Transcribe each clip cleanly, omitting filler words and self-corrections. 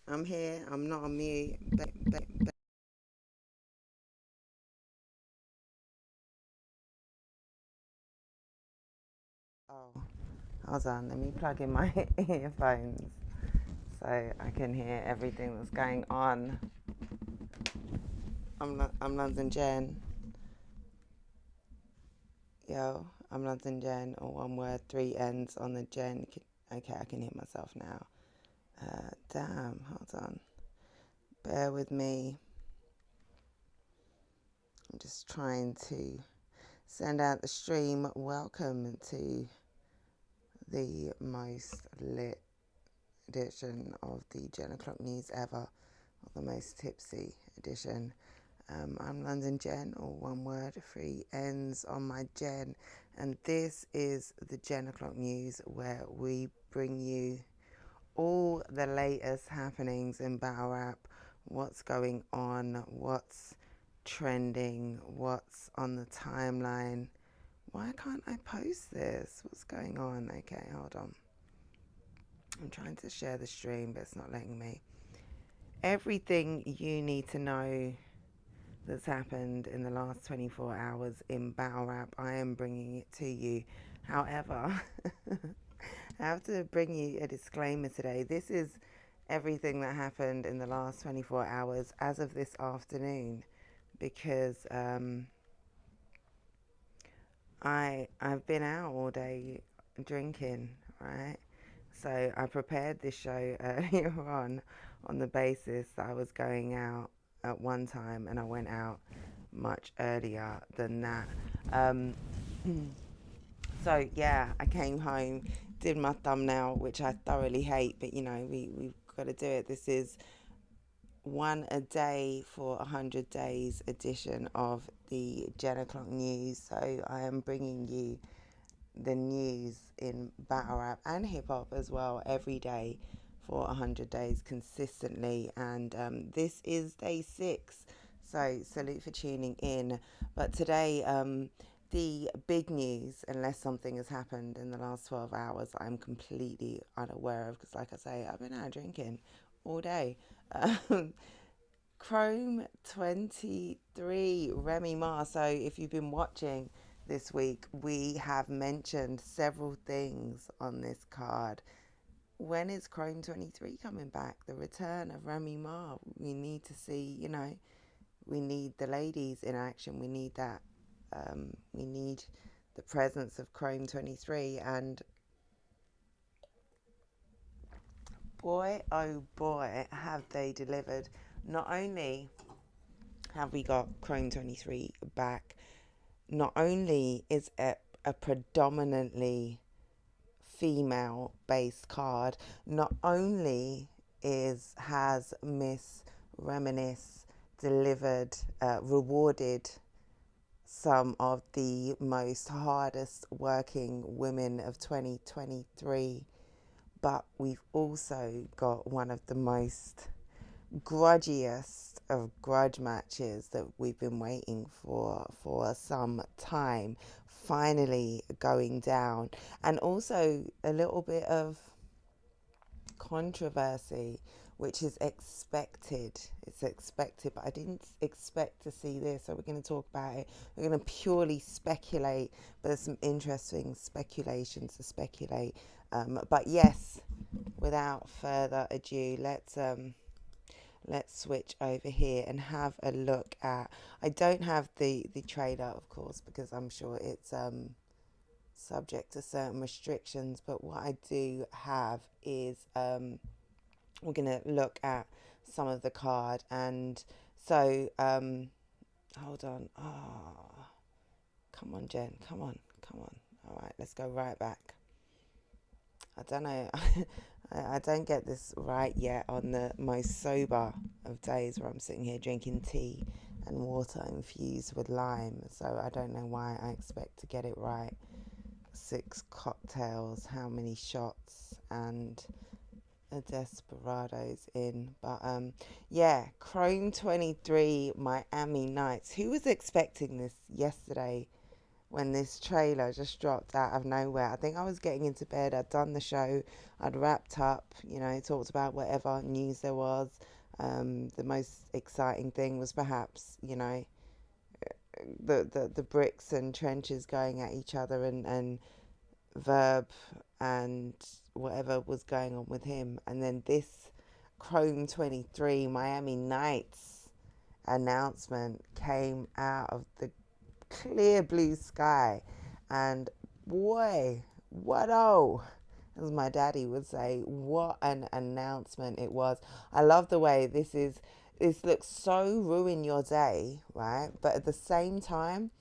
I'm here. I'm not on mute. Oh, hold on. Let me plug in my earphones so I can hear everything that's going on. I'm London Jen. Yo, I'm London Jen. All one word, three N's on the Jen. Okay, I can hear myself now. Damn. Hold on. Bear with me. I'm just trying to send out the stream. Welcome to the most lit edition of the Jennn O'Clcok news ever, or the most tipsy edition. I'm London Jen, or one word, three N's on my Jen, and this is the Jennn O'Clcok news, where we bring you all the latest happenings in battle rap, what's going on, what's trending, what's on the timeline. Why can't I post this? What's going on? Okay, hold on. I'm trying to share the stream, but it's not letting me. Everything you need to know that's happened in the last 24 hours in battle rap, I am bringing it to you. However, I have to bring you a disclaimer today. This is everything that happened in the last 24 hours as of this afternoon, because I've been out all day drinking, right? So I prepared this show earlier on the basis that I was going out at one time, and I went out much earlier than that. So yeah, I came home, did my thumbnail, which I thoroughly hate, but you know, we've got to do it. This is one a day for 100 days edition of the Jennn O'Clcok news. So I am bringing you the news in battle rap and hip hop as well every day for 100 days consistently, and this is day 6, so salute for tuning in. But today, the big news, unless something has happened in the last 12 hours I'm completely unaware of, because like I say, I've been out drinking all day. Chrome 23, Remy Ma. So if you've been watching this week, we have mentioned several things on this card. When is Chrome 23 coming back? The return of Remy Ma. We need to see, you know, we need the ladies in action. We need that. We need the presence of Chrome 23. And boy, oh boy, have they delivered. Not only have we got Chrome 23 back, not only is it a predominantly female-based card, not only has Miss Reminisce delivered, rewarded some of the most hardest working women of 2023, but we've also got one of the most grudgiest of grudge matches that we've been waiting for some time finally going down, and also a little bit of controversy, which is expected. It's expected, but I didn't expect to see this. So we're going to talk about it. We're going to purely speculate, but there's some interesting speculations to speculate. But yes, without further ado, let's switch over here and have a look at. I don't have the trailer, of course, because I'm sure it's subject to certain restrictions. But what I do have is we're gonna look at some of the card, and so hold on. Come on, Jen. Come on. All right, let's go right back. I don't know. I don't get this right yet on the most sober of days where I'm sitting here drinking tea and water infused with lime. So I don't know why I expect to get it right. 6 cocktails, how many shots, and a Desperados in. But yeah, Chrome 23 Miami Nights. Who was expecting this yesterday when this trailer just dropped out of nowhere? I think I was getting into bed. I'd done the show. I'd wrapped up, talked about whatever news there was. The most exciting thing was perhaps, the bricks and trenches going at each other, and Verb and whatever was going on with him. And then this Chrome 23 Miami Nights announcement came out of the clear blue sky, and boy, as my daddy would say, what an announcement it was. I love the way this looks so ruin your day, right? But at the same time,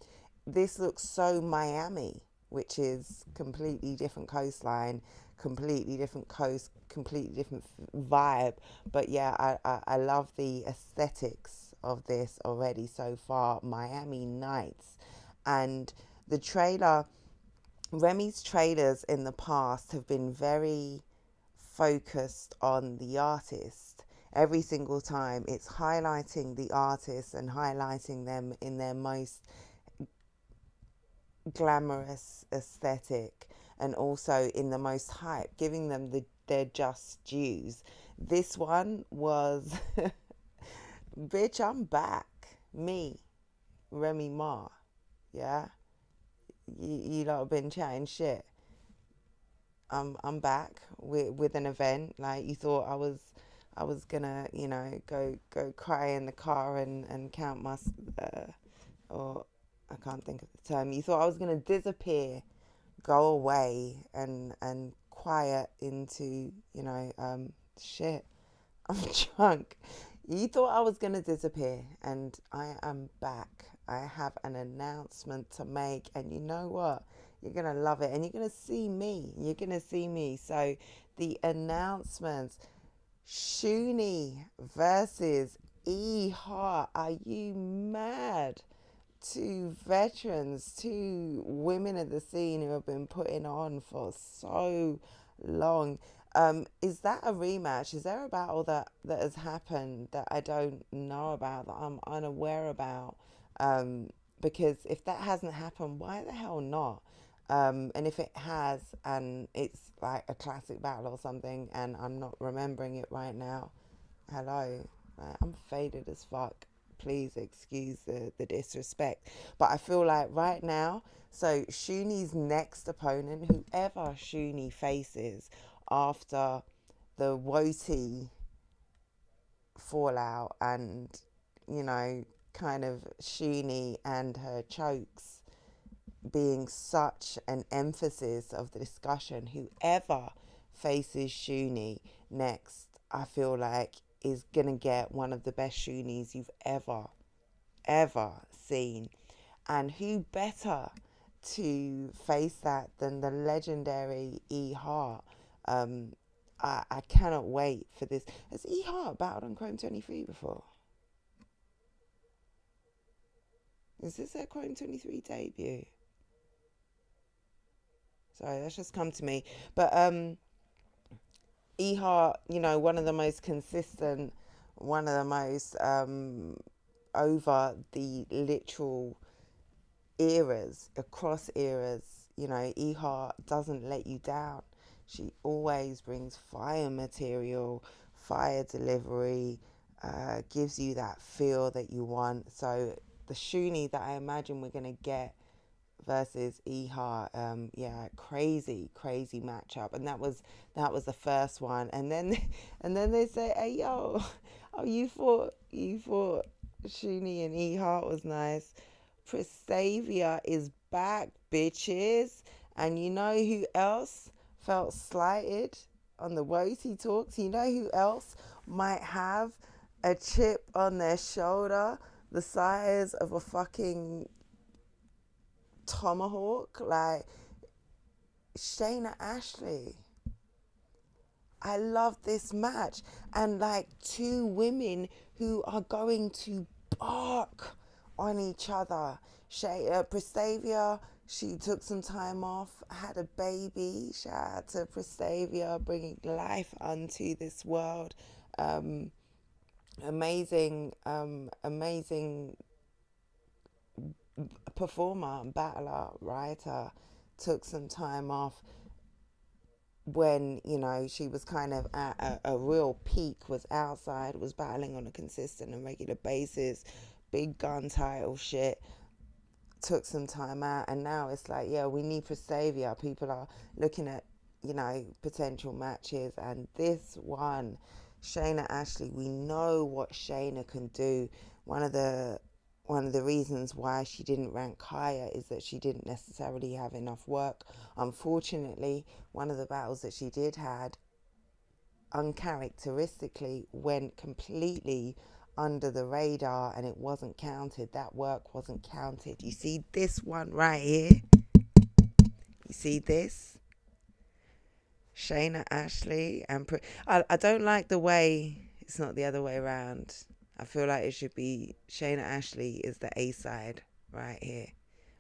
this looks so Miami, which is completely different coastline, completely different coast, completely different vibe. But yeah, I love the aesthetics of this already so far. Miami Nights. And the trailer, Remy's trailers in the past have been very focused on the artist. Every single time it's highlighting the artist and highlighting them in their most glamorous aesthetic, and also in the most hype, giving them their just dues. This one was bitch, I'm back. Me, Remy Ma. Yeah, you lot have been chatting shit. I'm back with an event. Like, you thought I was gonna go cry in the car and count my or I can't think of the term. You thought I was gonna disappear, go away, and quiet into shit. I'm drunk. You thought I was gonna disappear, and I am back. I have an announcement to make, and you know what? You're gonna love it, and you're gonna see me. So the announcements: Shuni versus E Heart. Are you mad? 2 veterans, 2 women of the scene who have been putting on for so long. Is that a rematch? Is there a battle that has happened that I don't know about, that I'm unaware about? Because if that hasn't happened, why the hell not? And if it has, and it's like a classic battle or something, and I'm not remembering it right now, hello, I'm faded as fuck. Please excuse the disrespect. But I feel like right now, so Shuni's next opponent, whoever Shuni faces after the Woti fallout, and, kind of Shuni and her chokes being such an emphasis of the discussion, whoever faces Shuni next, I feel like is going to get one of the best Shunis you've ever seen. And who better to face that than the legendary E Heart? I cannot wait for this. Has E Heart battled on Chrome 23 before? Is this their Chrome 23 debut? Sorry, that's just come to me. But E Heart, one of the most consistent, one of the most over the literal eras, across eras. E Heart doesn't let you down. She always brings fire material, fire delivery, gives you that feel that you want. So the Shuni that I imagine we're going to get versus Iha, crazy matchup, and that was the first one, and then and then they say, hey yo, oh you thought Shuni and Iha was nice. Prestavia is back, bitches, and you know who else felt slighted on the Woty Talks? You know who else might have a chip on their shoulder the size of a fucking tomahawk? Like Shayna Ashley. I love this match, and like two women who are going to bark on each other. Prestavia, she took some time off, had a baby. Shout out to Prestavia, bringing life unto this world. Amazing performer, battler, writer. Took some time off when, she was kind of at a real peak, was outside, was battling on a consistent and regular basis, big gun title shit. Took some time out, and now it's like, yeah, we need Prestavia. People are looking at, potential matches, and this one, Shayna Ashley, we know what Shayna can do. One of the reasons why she didn't rank higher is that she didn't necessarily have enough work. Unfortunately, one of the battles that she did had uncharacteristically went completely under the radar, and it wasn't counted. That work wasn't counted. You see this one right here? You see this? Shayna Ashley and I don't like the way it's not the other way around. I feel like it should be Shayna Ashley is the A side right here.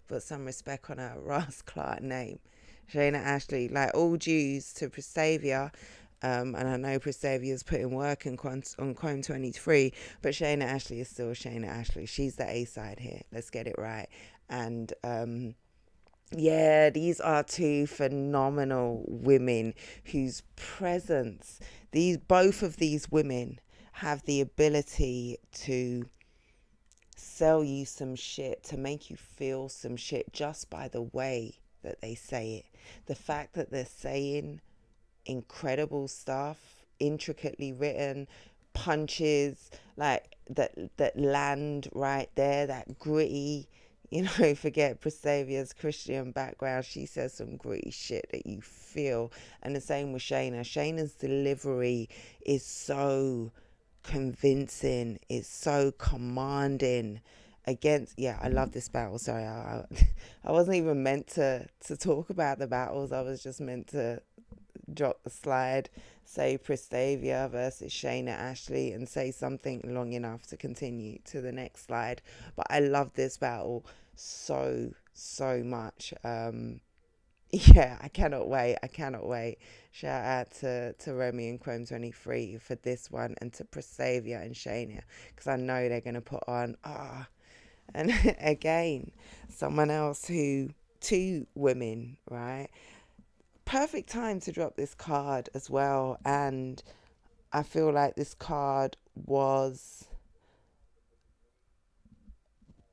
Put some respect on her Ross Clark name. Shayna Ashley, like all dues to Prestavia. And I know Prestavia's putting work on Chrome 23, but Shayna Ashley is still Shayna Ashley. She's the A side here. Let's get it right. And these are two phenomenal women whose presence, both of these women have the ability to sell you some shit, to make you feel some shit just by the way that they say it. The fact that they're saying incredible stuff, intricately written punches, like that land right there, that gritty, forget Prestavia's Christian background. She says some gritty shit that you feel. And the same with Shayna. Shayna's delivery is so convincing, is so commanding I love this battle. Sorry, I wasn't even meant to talk about the battles. I was just meant to drop the slide, say Prestavia versus Shayna Ashley, and say something long enough to continue to the next slide. But I love this battle so much. I cannot wait. Shout out to REMY and Chrome 23 for this one, and to Prestavia and Shayna, because I know they're going to put on and again, someone else two women, right? Perfect time to drop this card as well. And I feel like this card was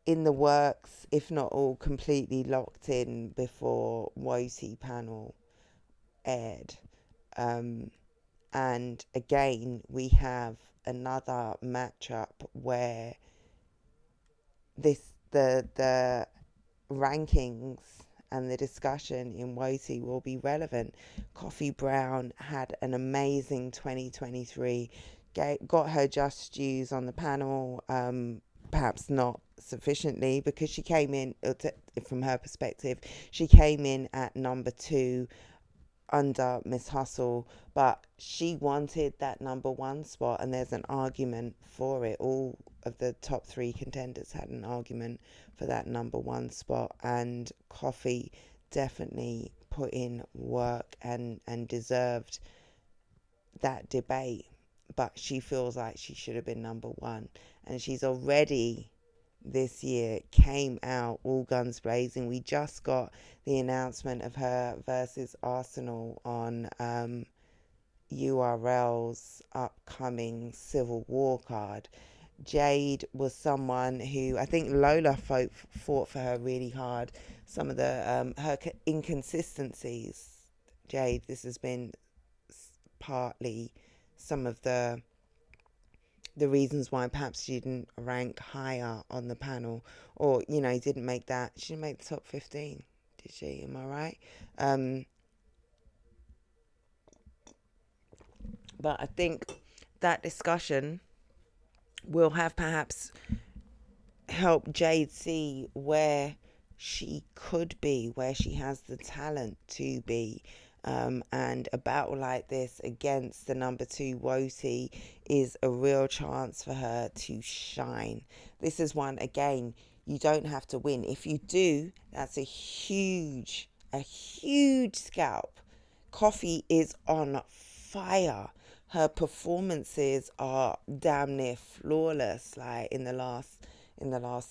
in the works, if not all completely locked in, before Woty panel aired. And again, we have another matchup where the rankings and the discussion in Woty will be relevant. Coffee Brown had an amazing 2023, got her just dues on the panel, perhaps not sufficiently, because she came in, from her perspective, she came in at number 2 under Miss Hustle, but she wanted that number 1 spot, and there's an argument for it. All of the top 3 contenders had an argument for that number 1 spot, and Coffee definitely put in work and deserved that debate, but she feels like she should have been number 1, and she's already this year came out all guns blazing. We just got the announcement of her versus Arsenal on URL's upcoming Civil War card. Jade was someone who I think Lola fought for her really hard. Some of the her inconsistencies, Jade, this has been partly some of the reasons why perhaps she didn't rank higher on the panel, or didn't make she didn't make the top 15, did she? Am I right? But I think that discussion will have perhaps helped Jade see where she could be, where she has the talent to be. And a battle like this against the number 2 Woti is a real chance for her to shine. This is one, again, you don't have to win. If you do, that's a huge scalp. Coffee is on fire. Her performances are damn near flawless. Like in the last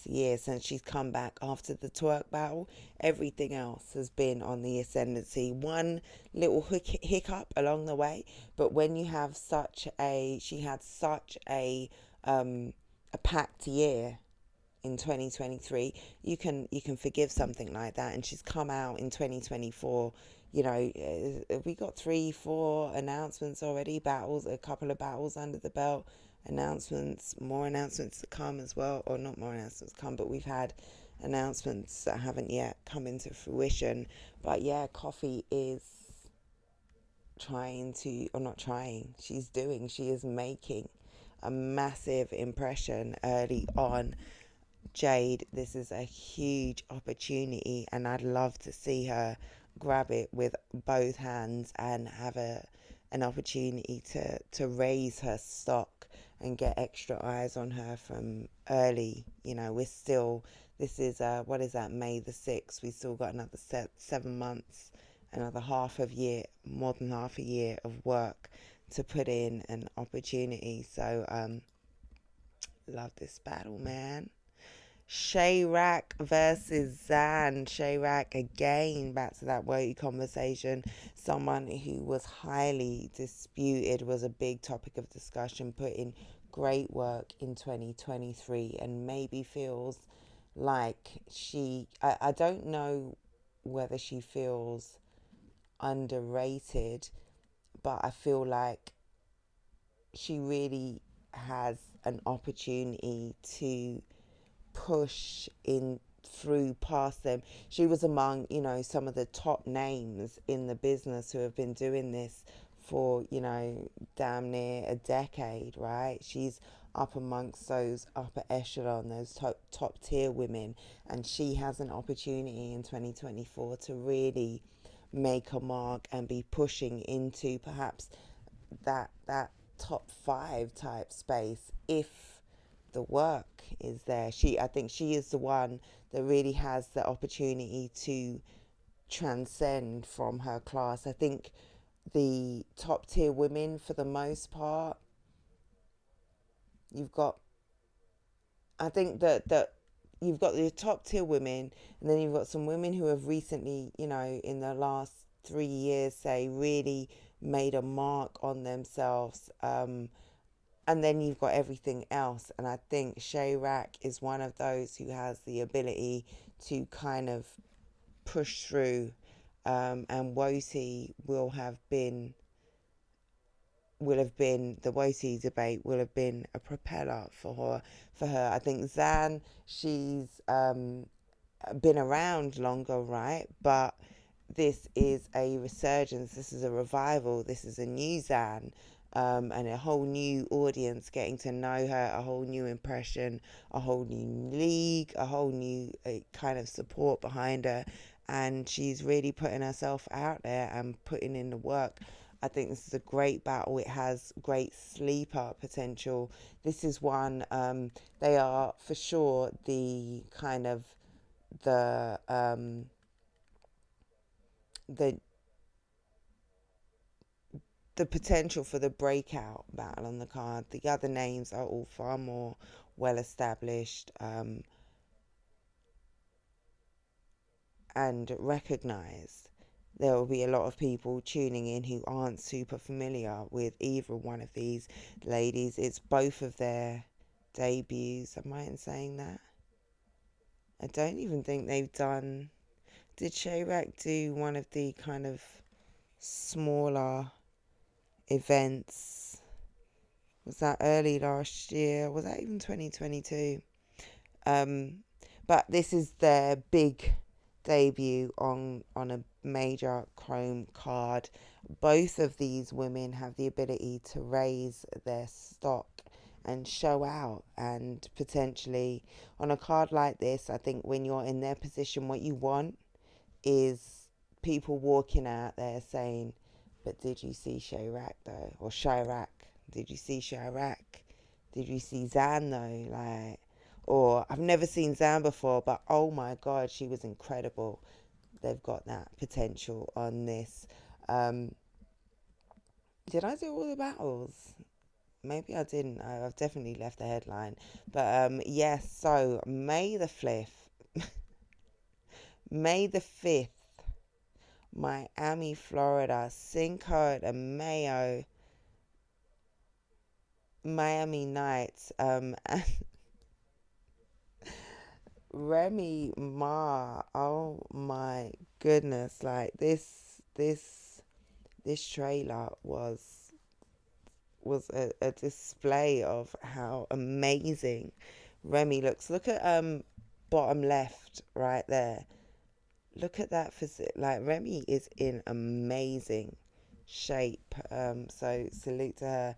year since she's come back after the twerk battle, everything else has been on the ascendancy. One little hiccup along the way, but when you have she had such a packed year in 2023, you can forgive something like that. And she's come out in 2024. We got 3-4 announcements already, battles, a couple of battles under the belt, announcements, more announcements to come as well, or not more announcements come, but we've had announcements that haven't yet come into fruition. But yeah, Coffee is she is making a massive impression early on. Jade, this is a huge opportunity, and I'd love to see her grab it with both hands and have an opportunity to raise her stock and get extra eyes on her from early. This is what is that, May the 6th. We still got another 7 months, another more than half a year of work to put in an opportunity. So love this battle, man. Chirac versus Zan. Chirac, again, back to that Woti conversation. Someone who was highly disputed, was a big topic of discussion, put in great work in 2023, and maybe feels like I don't know whether she feels underrated, but I feel like she really has an opportunity to push in through past them. She was among some of the top names in the business who have been doing this for damn near a decade, right? She's up amongst those upper echelon, those top tier women, and she has an opportunity in 2024 to really make a mark and be pushing into perhaps that top 5 type space if the work is there. I think she is the one that really has the opportunity to transcend from her class. I think the top tier women, for the most part, you've got the top tier women, and then you've got some women who have recently, in the last 3 years, say, really made a mark on themselves. And then you've got everything else. And I think Chirac is one of those who has the ability to kind of push through. And Woti the Woti debate will have been a propeller for her. I think Zan, she's been around longer, right? But this is a resurgence. This is a revival. This is a new Zan. And a whole new audience getting to know her, a whole new impression, a whole new league, a whole new kind of support behind her. And she's really putting herself out there and putting in the work. I think this is a great battle. It has great sleeper potential. This is one, they are for sure the kind of the potential for the breakout battle on the card. The other names are all far more well established. and recognized, there will be a lot of people tuning in who aren't super familiar with either one of these ladies. It's both of their debuts. Am I in saying that? I don't even think they've done... Did Chirac do one of the kind of smaller events? Was that early last year? Was that even 2022? But this is their big debut on a major chrome card. Both of these women have the ability to raise their stock and show out, and potentially on a card like this, I think when you're in their position, what you want is people walking out there saying, but did you see Chirac though? Or Chirac, did you see Chirac? Did you see Zan though? Like, or I've never seen Zan before, but oh my God, she was incredible. They've got that potential on this. Did I do all the battles? Maybe I didn't. I've definitely left the headline. But yes, so May the 5th, May the 5th, Miami, Florida, Cinco de Mayo, Miami Nights, and Remy Ma. Oh my goodness! Like this trailer was a display of how amazing Remy looks. Look at bottom left right there. Look at that physique. Like, Remy is in amazing shape. So salute to her.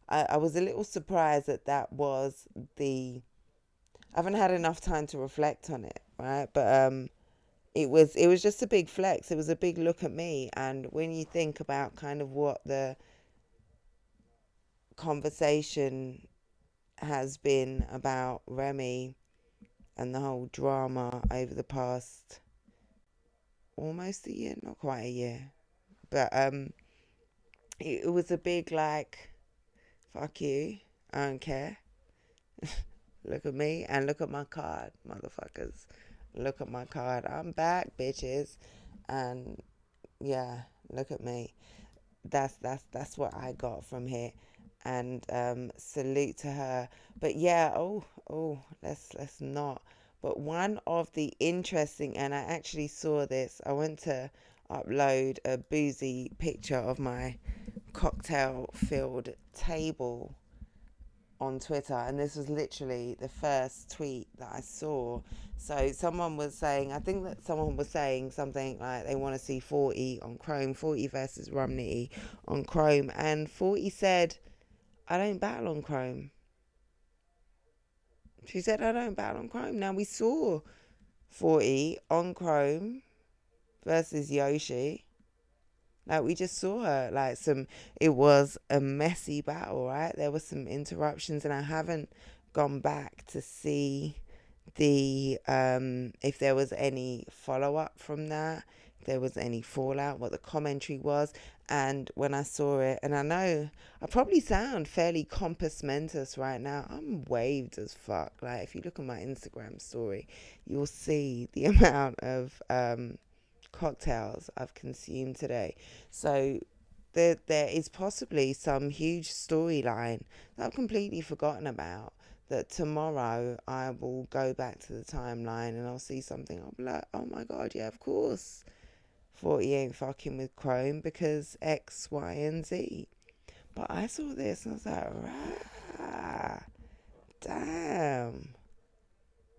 I was a little surprised that was the... I haven't had enough time to reflect on it, right? But it was just a big flex. It was a big look at me. And when you think about kind of what the conversation has been about Remy and the whole drama over the past almost a year, not quite a year, but it was a big, like, fuck you, I don't care. Look at me and look at my card, motherfuckers. Look at my card. I'm back, bitches. And yeah, look at me. That's what I got from here. And salute to her. But yeah, let's not. But one of the interesting, and I actually saw this, I went to upload a boozy picture of my cocktail filled table on Twitter, and this was literally the first tweet that I saw. So someone was saying, I think that someone was saying something like they want to see 40 on Chrome, 40 versus Romney on Chrome, and 40 said, I don't battle on Chrome. She said, I don't battle on Chrome. Now, we saw 40 on Chrome versus Yoshi. Like, we just saw her. Like, it was a messy battle, right? There were some interruptions, and I haven't gone back to see the if there was any follow-up from that, if there was any fallout, what the commentary was. And when I saw it, and I know I probably sound fairly compass mentis right now, I'm waved as fuck. Like, if you look at my Instagram story, you'll see the amount of cocktails I've consumed today. So there is possibly some huge storyline that I've completely forgotten about, that tomorrow I will go back to the timeline and I'll see something. I'll be like, oh my God, yeah, of course 40 ain't fucking with Chrome because X, Y, and Z. But I saw this and I was like, rah, damn,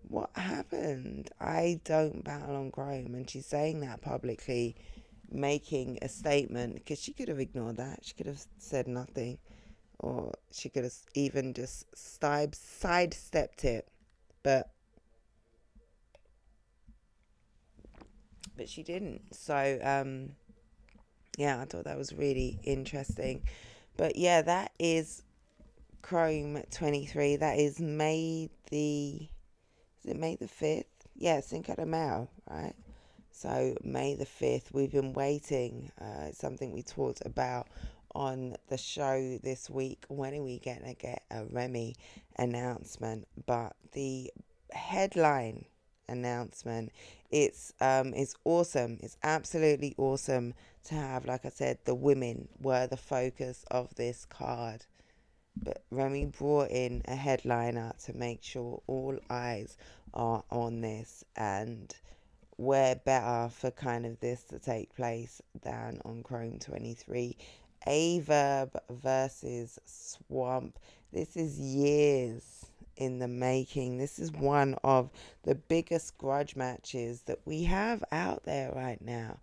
what happened? I don't battle on Chrome. And she's saying that publicly, making a statement, because she could have ignored that. She could have said nothing, or she could have even just sidestepped it. But she didn't. So yeah, I thought that was really interesting. But yeah, that is Chrome 23. That is May the... Is it May the 5th? Yeah, Cinco de Mayo, right? So May the 5th, we've been waiting. It's something we talked about on the show this week. When are we going to get a Remy announcement? But the headline announcement It's awesome. It's absolutely awesome to have, like I said, the women were the focus of this card. But Remy brought in a headliner to make sure all eyes are on this, and where better for kind of this to take place than on Chrome 23. Averb versus Swamp. This is years in the making. This is one of the biggest grudge matches that we have out there right now.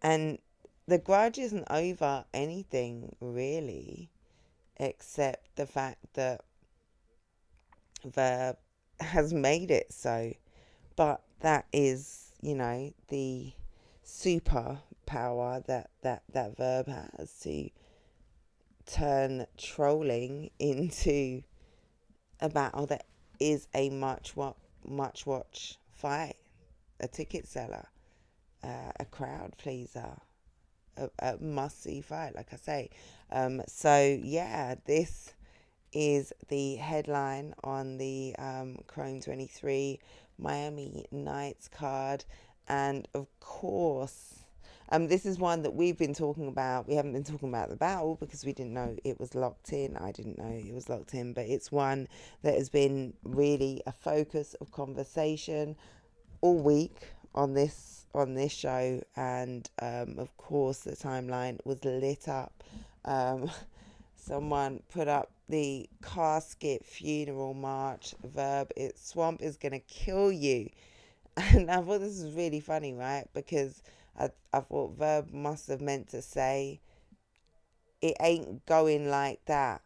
And the grudge isn't over anything really, except the fact that Verb has made it so. But that is, the superpower that Verb has, to turn trolling into a battle that is a much watch fight, a ticket seller, a crowd pleaser, a must see fight, like I say. So yeah, this is the headline on the Chrome 23 Miami Nights card. And of course, this is one that we've been talking about. We haven't been talking about the battle because we didn't know it was locked in. I didn't know it was locked in, but it's one that has been really a focus of conversation all week on this show. And of course, the timeline was lit up. Someone put up the casket funeral march Verb. Swamp is gonna kill you. And I thought this was really funny, right? Because I thought Verb must have meant to say, it ain't going like that.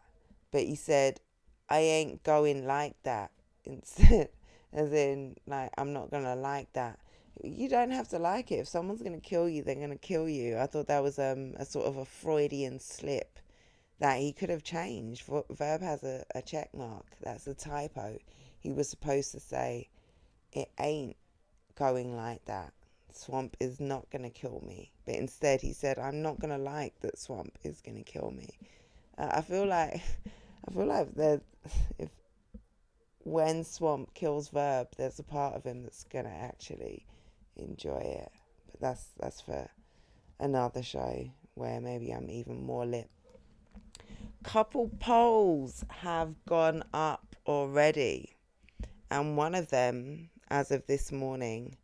But he said, I ain't going like that. Instead, as in, like, I'm not gonna like that. You don't have to like it. If someone's gonna kill you, they're gonna kill you. I thought that was a sort of a Freudian slip that he could have changed. Verb has a check mark. That's a typo. He was supposed to say, it ain't going like that. Swamp is not going to kill me. But instead he said, I'm not going to like that Swamp is going to kill me. I feel like if when Swamp kills Verb, there's a part of him that's going to actually enjoy it. But that's for another show where maybe I'm even more lit. Couple polls have gone up already, and one of them, as of this morning,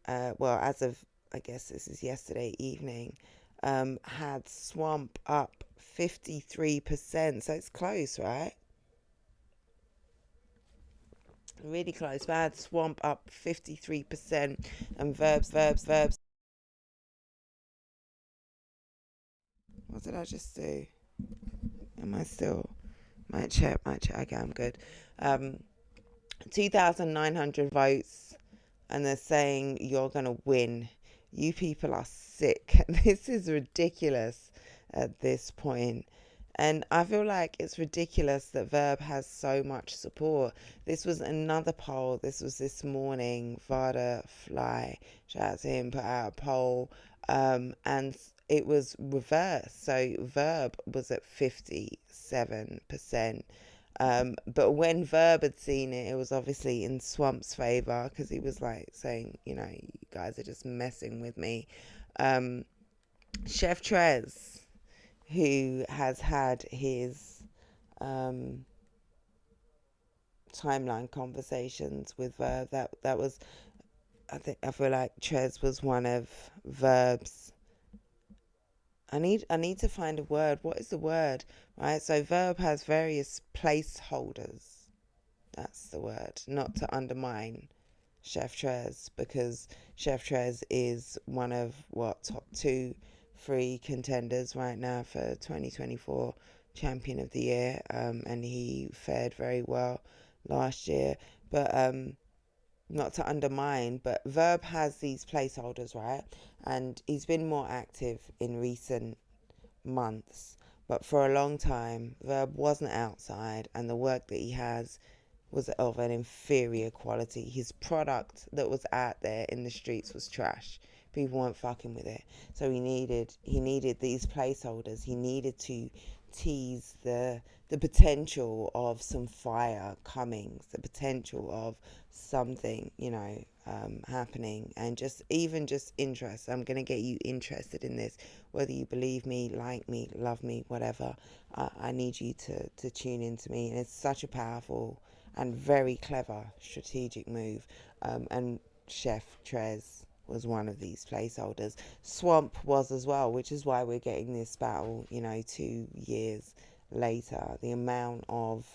as of, I guess this is yesterday evening, had Swamp up 53%. So it's close, right? Really close. But I had Swamp up 53%, and verbs. What did I just do? Am I still? Might check. Okay, I'm good. 2,900 votes, and they're saying you're going to win. You people are sick. This is ridiculous at this point. And I feel like it's ridiculous that Verb has so much support. This was another poll. This was this morning. Vada Fly, shout out to him, put out a poll. And it was reversed. So Verb was at 57%. But when Verb had seen it, it was obviously in Swamp's favour, because he was like saying, you guys are just messing with me. Chef Trez, who has had his timeline conversations with Verb, that was, I feel like Trez was one of Verb's. I need to find a word. What is the word? Right, so Verb has various placeholders. That's the word. Not to undermine Chef Trez, because Chef Trez is one of top 2-3 contenders right now for 2024 Champion of the Year, and he fared very well last year. But not to undermine, but Verb has these placeholders, right? And he's been more active in recent months. But for a long time, Verb wasn't outside, and the work that he has was of an inferior quality. His product that was out there in the streets was trash. People weren't fucking with it. So he needed these placeholders. He needed to tease the potential of some fire coming, the potential of something, happening, and just interest. I'm going to get you interested in this, whether you believe me, like me, love me, whatever. I need you to tune into me, and it's such a powerful and very clever strategic move. And Chef Trez was one of these placeholders. Swamp was as well, which is why we're getting this battle, 2 years later. The amount of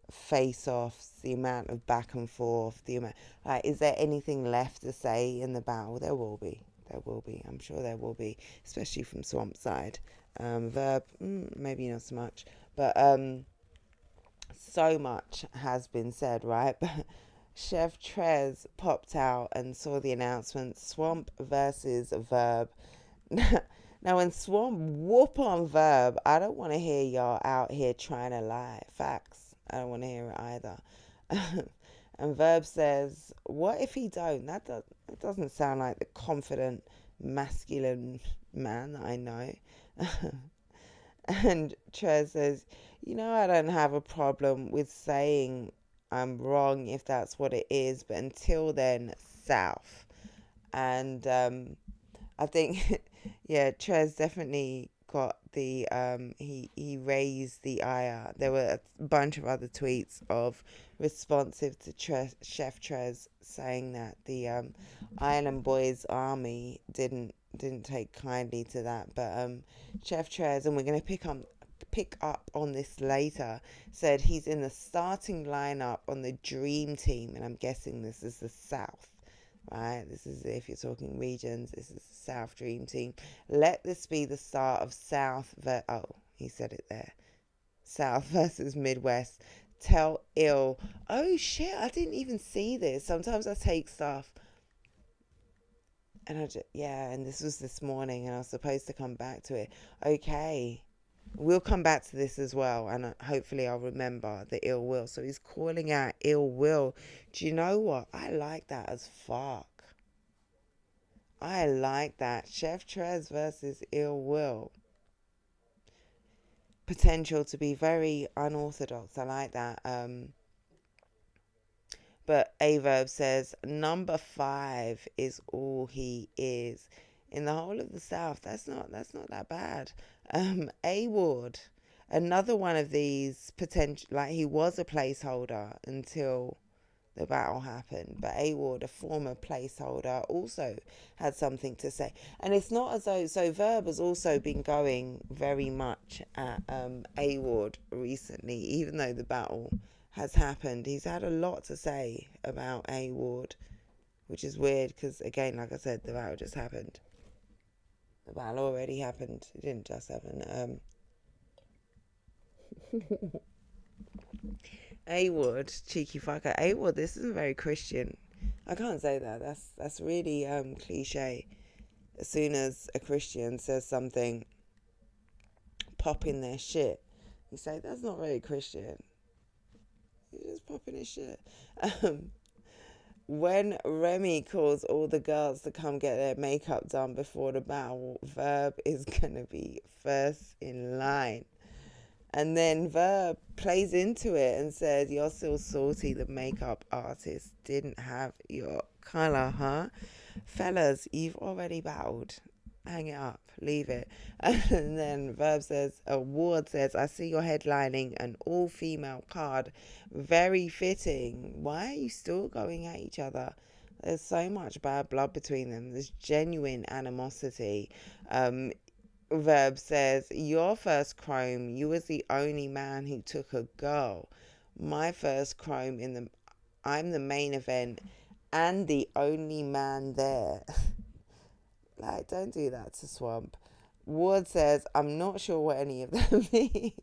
face-offs, the amount of back and forth, the amount, like, is there anything left to say in the battle? There will be. I'm sure there will be, especially from Swamp side. Verb, maybe not so much, but so much has been said, right? But Chef Trez popped out and saw the announcement: Swamp versus Verb. Now, when Swamp whoop on Verb, I don't want to hear y'all out here trying to lie. Facts. I don't want to hear it either. And Verb says, what if he don't? That doesn't sound like the confident, masculine man that I know. And Trez says, I don't have a problem with saying I'm wrong if that's what it is, but until then, South. And I think, yeah, Trez definitely got the, he raised the ire. There were a bunch of other tweets of responsive to Chef Trez saying that the Island Boys Army didn't take kindly to that. But Chef Trez, and we're going to pick up on this later, said he's in the starting lineup on the Dream Team, and I'm guessing this is the South. Right, this is, if you're talking regions, this is the South Dream Team. Let this be the start of South. He said it there. South versus Midwest. Tell Ill. Oh shit! I didn't even see this. Sometimes I take stuff, and and this was this morning, and I was supposed to come back to it. Okay. We'll come back to this as well, and hopefully I'll remember the ill will. So he's calling out ill will. Do you know what? I like that as fuck. I like that. Chef Trez versus ill will. Potential to be very unorthodox. I like that. But Averb says, number 5 is all he is. In the whole of the South, that's not that bad. A Ward, another one of these potential, like, he was a placeholder until the battle happened, but A Ward, a former placeholder, also had something to say. And it's not as though, so Verb has also been going very much at A Ward recently, even though the battle has happened. He's had a lot to say about A Ward, which is weird because, again, like I said, the battle just happened. The battle already happened. It didn't just happen. A-Wood, cheeky fucker. A-Wood, this isn't very Christian. I can't say that. That's really cliche. As soon as a Christian says something, pop in their shit. You say, that's not very Christian. You're just popping his shit. When Remy calls all the girls to come get their makeup done before the battle, Verb is going to be first in line. And then Verb plays into it and says, you're still salty, the makeup artist didn't have your colour, huh? Fellas, you've already battled. Hang it up, leave it. And then Verb says, Ward says, I see you're headlining an all-female card. Very fitting. Why are you still going at each other? There's so much bad blood between them. There's genuine animosity. Verb says, your first chrome, you was the only man who took a girl. My first chrome I'm the main event and the only man there. Like, don't do that to Swamp. Ward says, I'm not sure what any of them mean.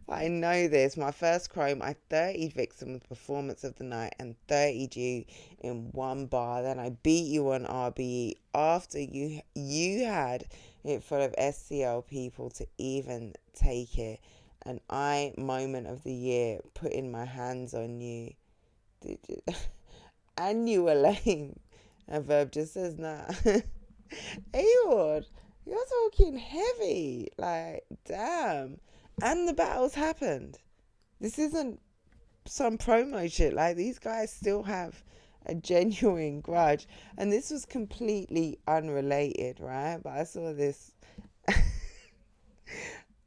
But I know this. My first chrome, I 30'd Vixen with performance of the night and 30'd you in one bar. Then I beat you on RBE after you had it full of SCL people to even take it. And I, moment of the year, putting my hands on you. And you were lame. And Verb just says, nah. Award, you're talking heavy. Like, damn. And the battles happened. This isn't some promo shit. Like, these guys still have a genuine grudge. And this was completely unrelated, right? But I saw this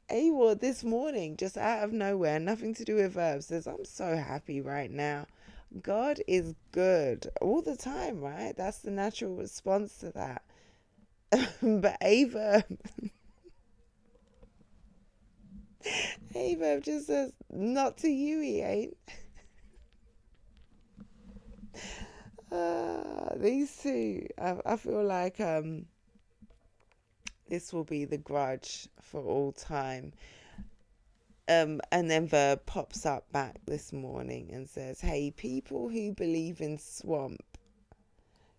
A-Ward this morning, just out of nowhere, nothing to do with verbs, says, I'm so happy right now. God is good all the time, right? That's the natural response to that. But A-Verb just says, not to you, he ain't. These two, I feel like this will be the grudge for all time. And then Verb pops up back this morning and says, hey, people who believe in Swamp,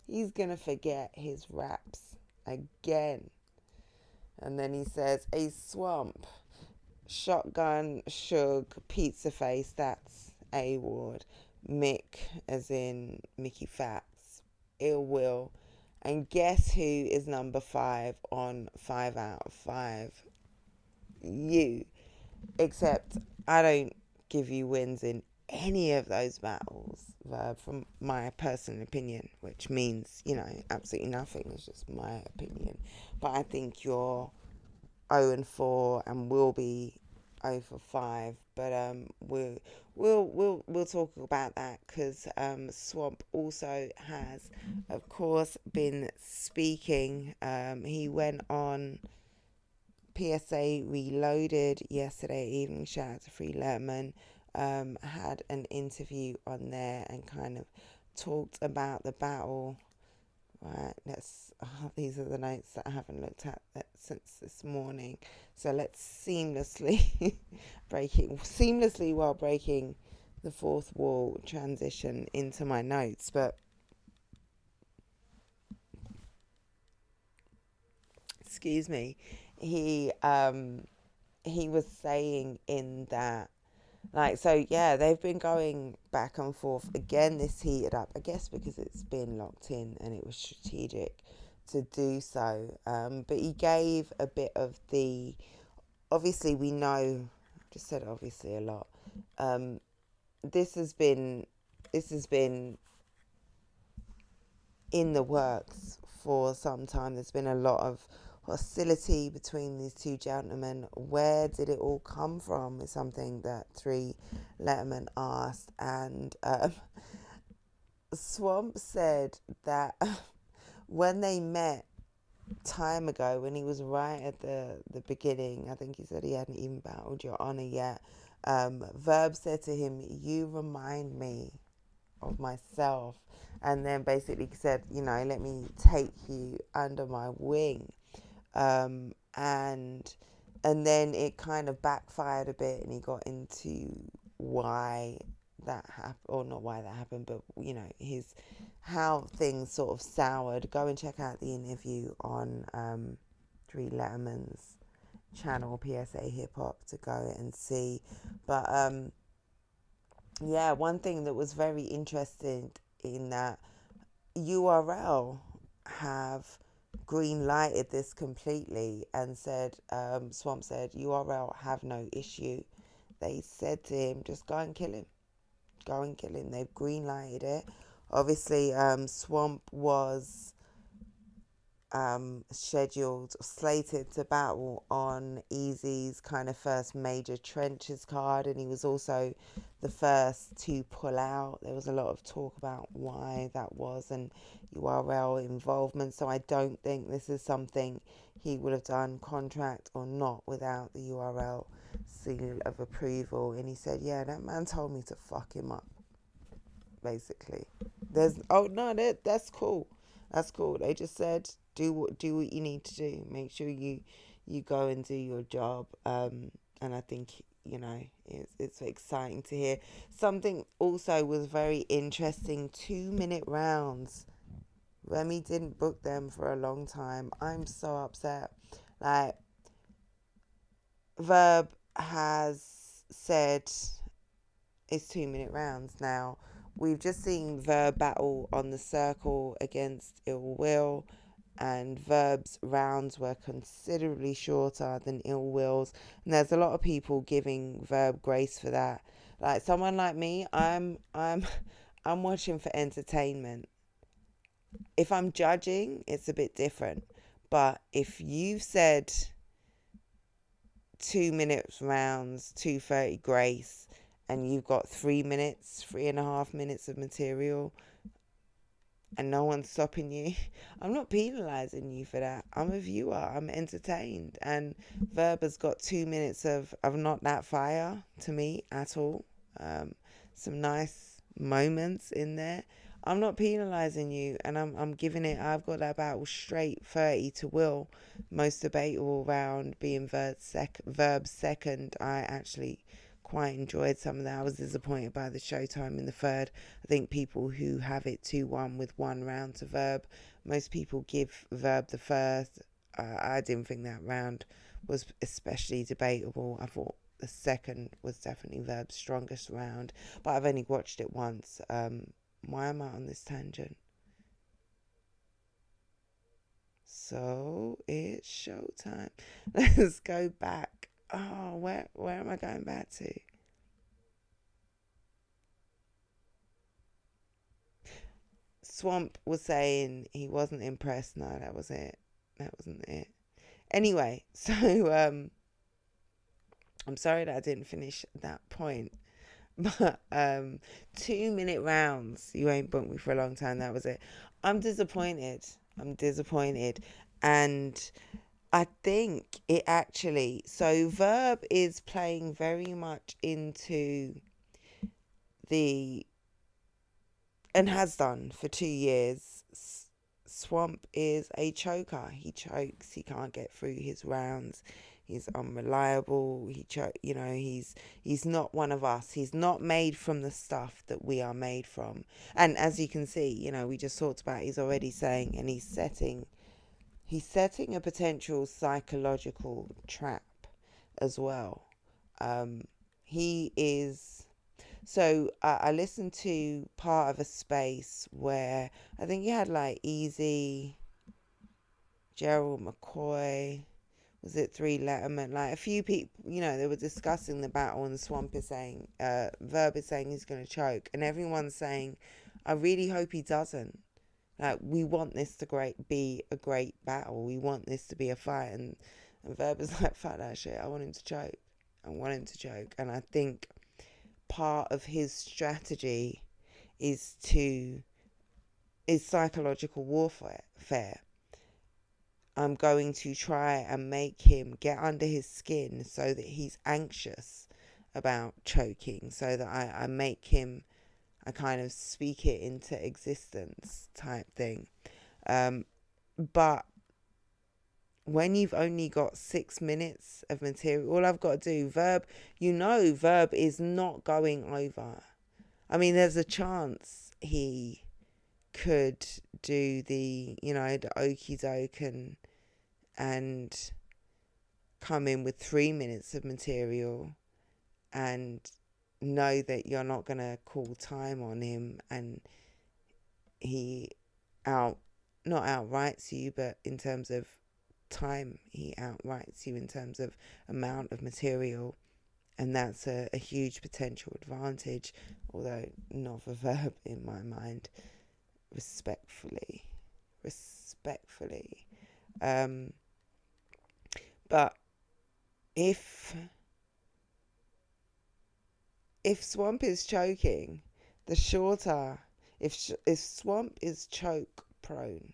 he's going to forget his raps again. And then he says, a Swamp, Shotgun, Shug, Pizza Face, that's A-Ward. Mick, as in Mickey Facts, Ill Will. And guess who is number 5 on 5 out of 5? You. Except I don't give you wins in any of those battles, from my personal opinion, which means, absolutely nothing. It's just my opinion. But I think you're 0-4 and will be 0-5. But we'll talk about that, because Swamp also has, of course, been speaking. He went on PSA Reloaded yesterday evening. Shout out to Free Letterman. Had an interview on there and kind of talked about the battle. Right, these are the notes that I haven't looked at since this morning. So let's seamlessly while breaking the fourth wall, transition into my notes. But excuse me. He was saying in that, they've been going back and forth again. This heated up, I guess, because it's been locked in and it was strategic to do so. But he gave a bit of the, obviously we know, I've just said obviously a lot. This has been in the works for some time. There's been a lot of hostility between these two gentlemen. Where did it all come from is something that Three Letterman asked. And Swamp said that when they met time ago, when he was right at the beginning, I think he said he hadn't even battled Your Honor yet, Verb said to him, you remind me of myself. And then basically said, let me take you under my wing. And then it kind of backfired a bit, and he got into why that happened, or not why that happened, but how things sort of soured. Go and check out the interview on Three Letterman's channel, PSA Hip Hop, to go and see. But one thing that was very interesting in that URL have green lighted this completely and said, Swamp said, URL have no issue. They said to him, just go and kill him. They've green lighted it. Obviously, Swamp was slated to battle on Easy's kind of first major trenches card, and he was also the first to pull out. There was a lot of talk about why that was and URL involvement, so I don't think this is something he would have done, contract or not, without the URL seal of approval. And he said, that man told me to fuck him up, basically. That's cool. That's cool. They just said, do what you need to do. Make sure you go and do your job. And I think, it's exciting to hear. Something also was very interesting, 2-minute rounds. Remy didn't book them for a long time. I'm so upset. Verb has said it's 2-minute rounds now. We've just seen Verb battle on the circle against Ill Will, and Verb's rounds were considerably shorter than Ill Will's. And there's a lot of people giving Verb grace for that. Someone like me, I'm I'm watching for entertainment. If I'm judging, it's a bit different. But if you've said 2 minutes rounds, 2:30 grace, and you've got 3 minutes, 3.5 minutes of material, and no one's stopping you, I'm not penalising you for that. I'm a viewer. I'm entertained. And Verb has got 2 minutes of not that fire to me at all. Some nice moments in there. I'm not penalising you, and I'm giving it. I've got that battle straight 30 to Will. Most debatable round being Verb's second. I actually quite enjoyed some of that. I was disappointed by the showtime in the third. I think people who have it 2-1 with one round to Verb, most people give Verb the first. I didn't think that round was especially debatable. I thought the second was definitely Verb's strongest round, but I've only watched it once. Why am I on this tangent? So it's showtime. Let's go back. Oh, where am I going back to? Swamp was saying he wasn't impressed. No, that was it. That wasn't it. Anyway, so I'm sorry that I didn't finish that point. But 2 minute rounds, you ain't booked me for a long time. That was it. I'm disappointed. And I think it actually, so Verb is playing very much into the, and has done for 2 years. Swamp is a choker. He chokes. He can't get through his rounds. He's unreliable. He's not one of us. He's not made from the stuff that we are made from. And as you can see, we just talked about, he's already saying, and he's setting a potential psychological trap as well. He is. So I listened to part of a space where I think you had like Easy, Gerald McCoy, was it 3 Letterman, like a few people, they were discussing the battle, and Swamp is saying, Verb is saying he's going to choke, and everyone's saying, I really hope he doesn't. Like, we want this to be a great battle. We want this to be a fight. And Verb is like, fuck that shit. I want him to choke. And I think part of his strategy is psychological warfare. I'm going to try and make him get under his skin so that he's anxious about choking, so that I make him, I kind of speak it into existence type thing. But when you've only got 6 minutes of material, all I've got to do, Verb is not going over. I mean, there's a chance he could do the okie doke and come in with 3 minutes of material and know that you're not going to call time on him, and he not outrights you, but in terms of time, he outrights you in terms of amount of material, and that's a huge potential advantage, although not for Verb in my mind, respectfully. But if Swamp is choking, the shorter, if Swamp is choke prone,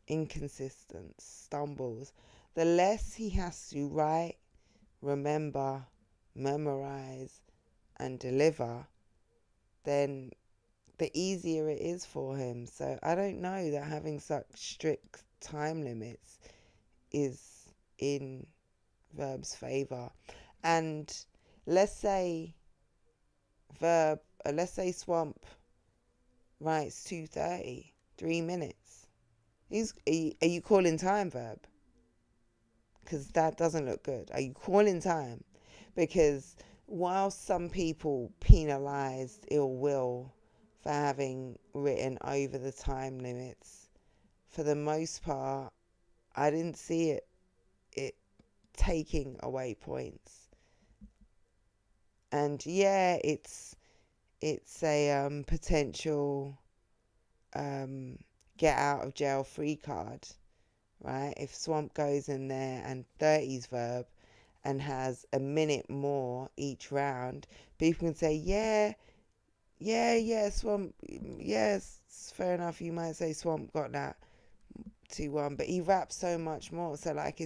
inconsistent, stumbles, the less he has to write, remember, memorize, and deliver, then the easier it is for him. So I don't know that having such strict time limits is in Verb's favour. And let's say Swamp writes 2:30, 3 minutes. Are you calling time, Verb? Because that doesn't look good. Are you calling time? Because while some people penalised Ill Will for having written over the time limits, for the most part, I didn't see it taking away points. And yeah, it's it's a potential get out of jail free card, right? If Swamp goes in there and 30's Verb and has a minute more each round, people can say, yeah, Swamp, yes, fair enough. You might say Swamp got that 2-1, but he raps so much more. So like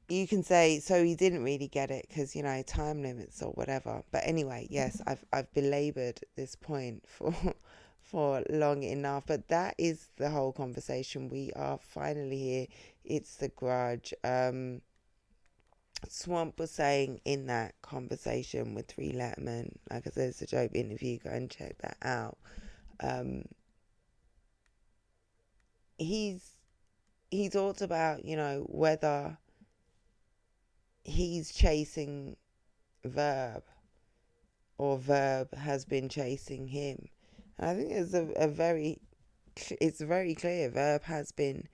you can say, so he didn't really get it because, time limits or whatever. But anyway, yes, I've belabored this point for long enough. But that is the whole conversation. We are finally here. It's the grudge. Swamp was saying in that conversation with Three Letterman, like I said, it's a dope interview. Go and check that out. He talked about, whether he's chasing Verb or Verb has been chasing him. And I think it's very clear Verb has been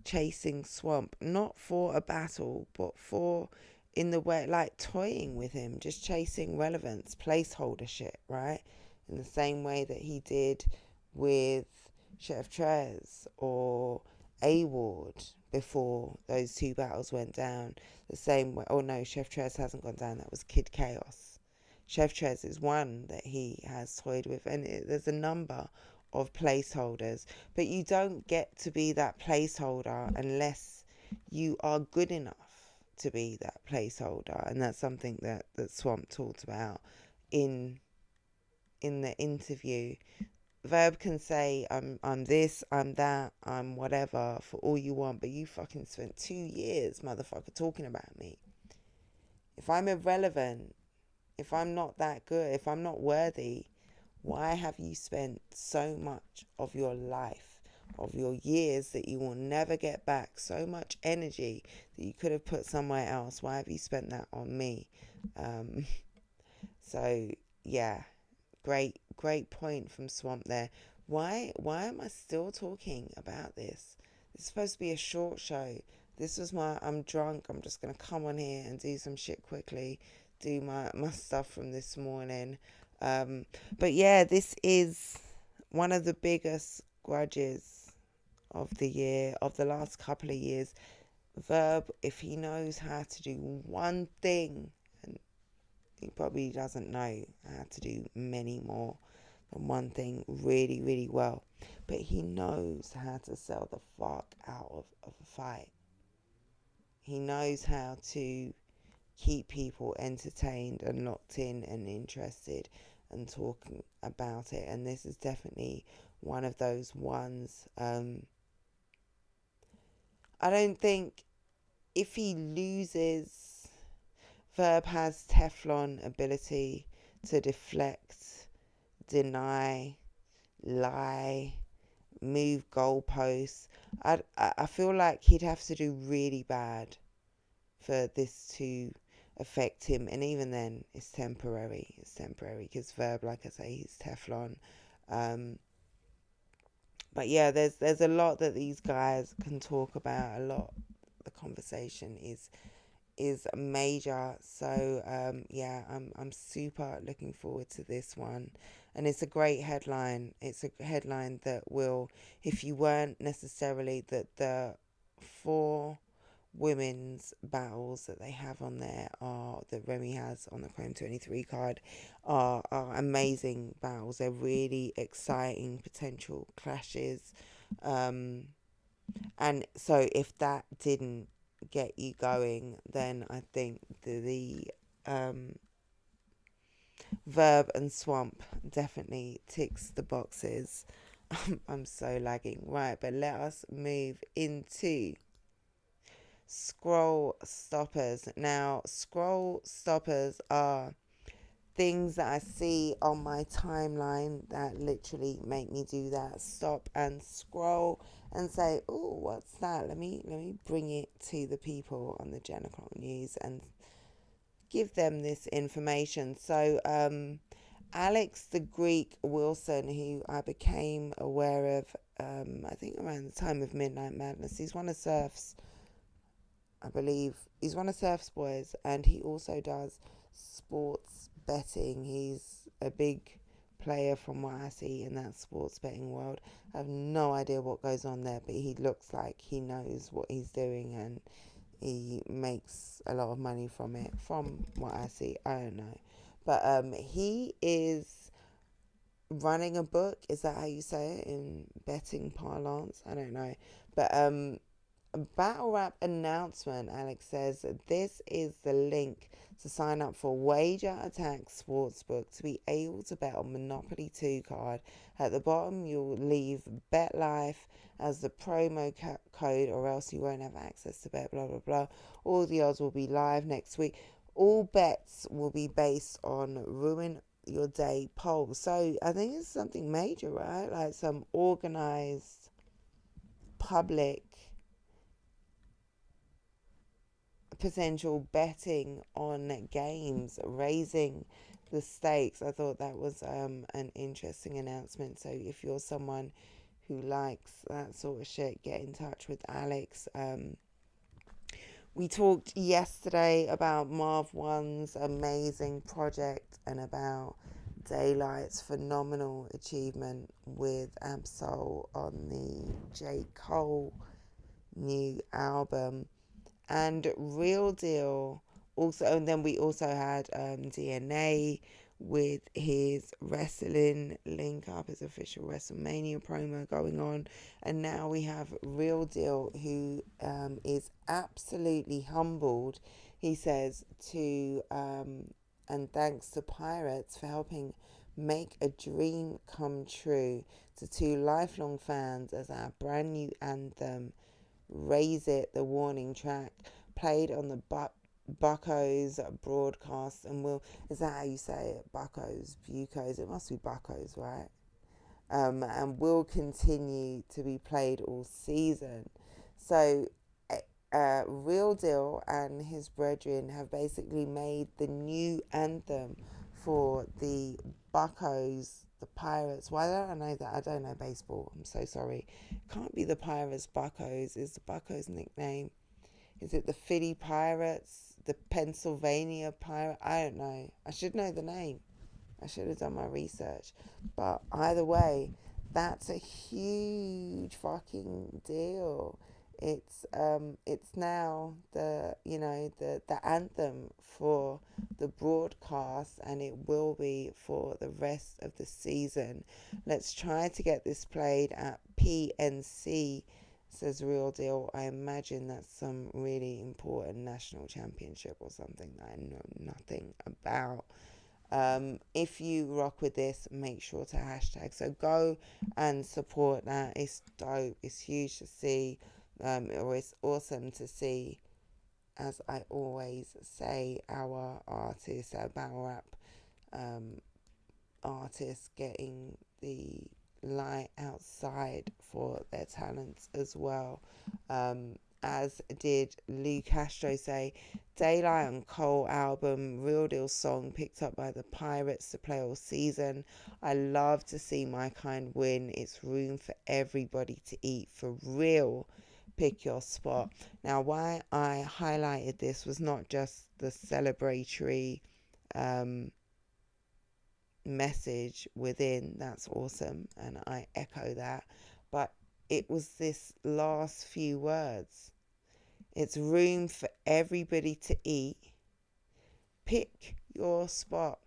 chasing Swamp, not for a battle, but for, in the way, like toying with him, just chasing relevance, placeholder shit, right? In the same way that he did with Chef Trez or A-Ward before those two battles went down. The same way, oh no, Chef Trez hasn't gone down, that was Kid Chaos. Chef Trez is one that he has toyed with, and there's a number of placeholders, but you don't get to be that placeholder unless you are good enough to be that placeholder. And that's something that Swamp talked about in the interview. Verb can say I'm this, I'm that, I'm whatever for all you want, but you fucking spent 2 years, motherfucker, talking about me. If I'm irrelevant, if I'm not that good, if I'm not worthy, why have you spent so much of your life, of your years that you will never get back, so much energy that you could have put somewhere else? Why have you spent that on me? So yeah, great point from Swamp there. Why am I still talking about this? It's supposed to be a short show. This was I'm drunk, I'm just gonna come on here and do some shit quickly, do my stuff from this morning. But yeah, this is one of the biggest grudges of the year, of the last couple of years. Verb, if he knows how to do one thing, and he probably doesn't know how to do many more than one thing really, really well, but he knows how to sell the fuck out of a fight. He knows how to keep people entertained and locked in and interested and talking about it, and this is definitely one of those ones. I don't think if he loses, Verb has Teflon ability to deflect, deny, lie, move goalposts. I feel like he'd have to do really bad for this to affect him, and even then it's temporary because Verb, like I say, he's Teflon. But yeah, there's a lot that these guys can talk about. A lot, the conversation is major. So yeah, I'm super looking forward to this one, and it's a great headline. It's a headline that will, if you weren't necessarily the 4 women's battles that they have on there that REMY has on the Chrome 23 card are amazing battles. They're really exciting potential clashes, and so if that didn't get you going, then I think the Verb and Swamp definitely ticks the boxes. I'm so lagging, right? But let us move into scroll stoppers. Now, scroll stoppers are things that I see on my timeline that literally make me do that. Stop and scroll and say, oh, what's that? Let me bring it to the people on the Jennn O'Clcok News and give them this information. So, Alex the Greek Wilson, who I became aware of, I think around the time of Midnight Madness. He's one of Surf's, I believe, he's one of Surf's boys, and he also does sports betting. He's a big player from what I see in that sports betting world. I have no idea what goes on there, but he looks like he knows what he's doing, and he makes a lot of money from it, from what I see. I don't know. But he is running a book. Is that how you say it in betting parlance? I don't know. But battle rap announcement. Alex says this is the link to sign up for Wager Attack Sportsbook to be able to bet on Monopoly 2 card. At the bottom, you'll leave Bet Life as the promo code, or else you won't have access to bet. Blah blah blah. All the odds will be live next week. All bets will be based on Ruin Your Day polls. So I think it's something major, right? Like some organized public potential betting on games, raising the stakes. I thought that was an interesting announcement. So if you're someone who likes that sort of shit, get in touch with Alex. We talked yesterday about Marv One's amazing project and about Daylight's phenomenal achievement with Absol on the J. Cole new album. And Real Deal also, and then we also had DNA with his wrestling link up, his official WrestleMania promo going on. And now we have Real Deal, who is absolutely humbled, he says, to and thanks to Pirates for helping make a dream come true, to two lifelong fans, as our brand new anthem, Raise It, the warning track, played on the Buccos broadcast, and is that how you say it? Buccos, it must be Buccos, right? And will continue to be played all season. So Real Deal and his brethren have basically made the new anthem for the Buccos, the Pirates. Why don't I know that? I don't know baseball. I'm so sorry. Can't be the Pirates. Buccos is the Buccos nickname. Is it the Philly Pirates? The Pennsylvania Pirate? I don't know. I should know the name. I should have done my research. But either way, that's a huge fucking deal. It's now the anthem for the broadcast, and it will be for the rest of the season. Let's try to get this played at PNC, says Real Deal. I imagine that's some really important national championship or something that I know nothing about. If you rock with this, make sure to hashtag. So go and support that. It's dope. It's huge to see. Or it's awesome to see, as I always say, our artists, our battle rap artists getting the light outside for their talents as well. As did Lou Castro say, Daylight and Cole album, Real Deal song picked up by the Pirates to play all season. I love to see my kind win. It's room for everybody to eat, for real. Pick your spot. Now, why I highlighted this was not just the celebratory message within. That's awesome, and I echo that. But it was this last few words. It's room for everybody to eat. Pick your spot.